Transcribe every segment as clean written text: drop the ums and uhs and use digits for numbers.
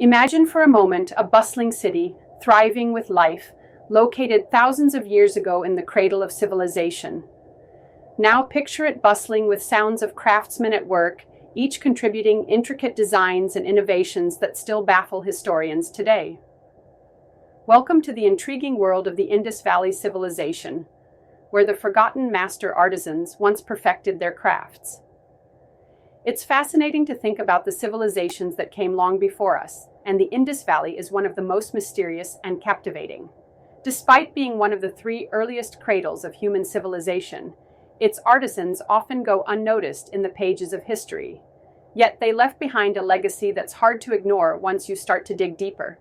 Imagine for a moment a bustling city, thriving with life, located thousands of years ago in the cradle of civilization. Now picture it bustling with sounds of craftsmen at work, each contributing intricate designs and innovations that still baffle historians today. Welcome to the intriguing world of the Indus Valley civilization, where the forgotten master artisans once perfected their crafts. It's fascinating to think about the civilizations that came long before us, and the Indus Valley is one of the most mysterious and captivating. Despite being one of the three earliest cradles of human civilization, its artisans often go unnoticed in the pages of history. Yet they left behind a legacy that's hard to ignore once you start to dig deeper.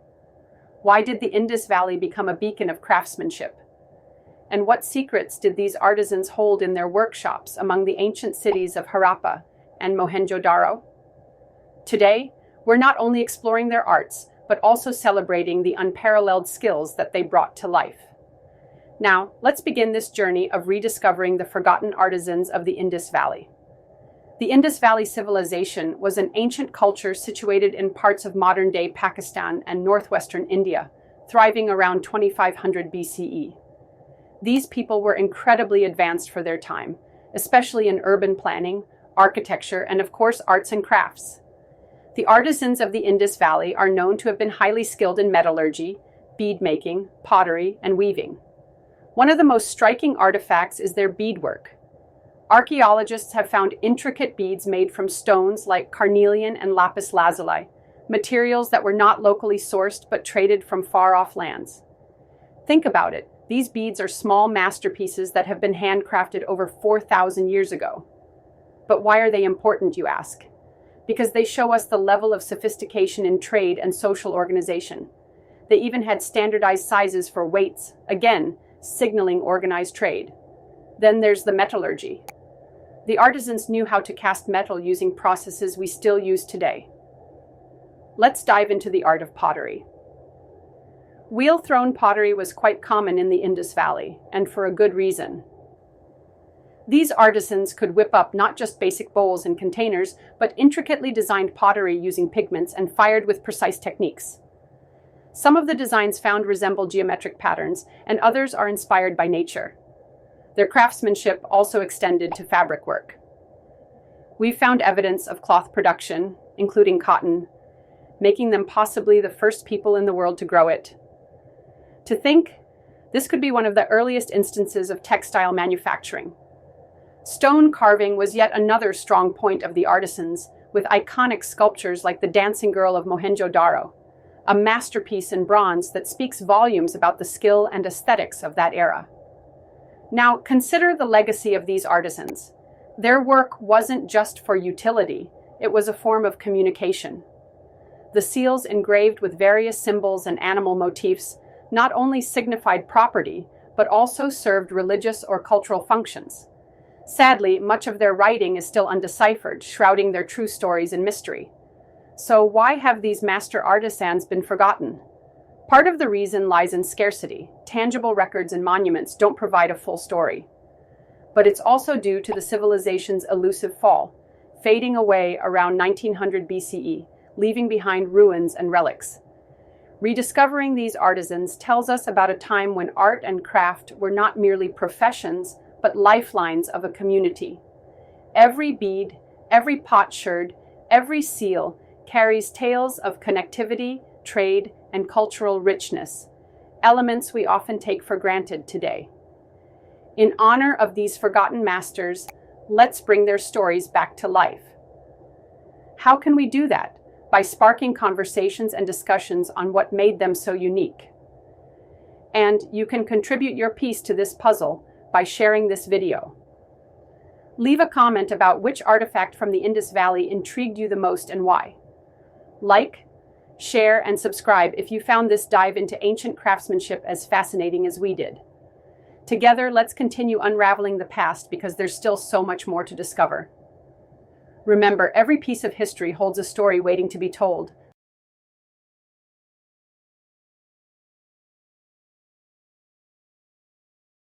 Why did the Indus Valley become a beacon of craftsmanship? And what secrets did these artisans hold in their workshops among the ancient cities of Harappa and Mohenjo-Daro? Today, we're not only exploring their arts, but also celebrating the unparalleled skills that they brought to life. Now, let's begin this journey of rediscovering the forgotten artisans of the Indus Valley. The Indus Valley civilization was an ancient culture situated in parts of modern-day Pakistan and northwestern India, thriving around 2500 BCE. These people were incredibly advanced for their time, especially in urban planning, architecture, and of course, arts and crafts. The artisans of the Indus Valley are known to have been highly skilled in metallurgy, bead making, pottery, and weaving. One of the most striking artifacts is their beadwork. Archaeologists have found intricate beads made from stones like carnelian and lapis lazuli, materials that were not locally sourced but traded from far-off lands. Think about it. These beads are small masterpieces that have been handcrafted over 4,000 years ago. But why are they important, you ask? Because they show us the level of sophistication in trade and social organization. They even had standardized sizes for weights, again, signaling organized trade. Then there's the metallurgy. The artisans knew how to cast metal using processes we still use today. Let's dive into the art of pottery. Wheel-thrown pottery was quite common in the Indus Valley, and for a good reason. These artisans could whip up not just basic bowls and containers, but intricately designed pottery using pigments and fired with precise techniques. Some of the designs found resemble geometric patterns, and others are inspired by nature. Their craftsmanship also extended to fabric work. We've found evidence of cloth production, including cotton, making them possibly the first people in the world to grow it. To think, this could be one of the earliest instances of textile manufacturing. Stone carving was yet another strong point of the artisans, with iconic sculptures like the dancing Girl of Mohenjo-Daro, a masterpiece in bronze that speaks volumes about the skill and aesthetics of that era. Now, consider the legacy of these artisans. Their work wasn't just for utility, it was a form of communication. The seals engraved with various symbols and animal motifs not only signified property, but also served religious or cultural functions. Sadly, much of their writing is still undeciphered, shrouding their true stories in mystery. So why have these master artisans been forgotten? Part of the reason lies in scarcity. Tangible records and monuments don't provide a full story. But it's also due to the civilization's elusive fall, fading away around 1900 BCE, leaving behind ruins and relics. Rediscovering these artisans tells us about a time when art and craft were not merely professions, but lifelines of a community. Every bead, every potsherd, every seal carries tales of connectivity, trade, and cultural richness, elements we often take for granted today. In honor of these forgotten masters, let's bring their stories back to life. How can we do that? By sparking conversations and discussions on what made them so unique. And you can contribute your piece to this puzzle by sharing this video. Leave a comment about which artifact from the Indus Valley intrigued you the most and why. Like, share, and subscribe if you found this dive into ancient craftsmanship as fascinating as we did. Together, let's continue unraveling the past because there's still so much more to discover. Remember, every piece of history holds a story waiting to be told,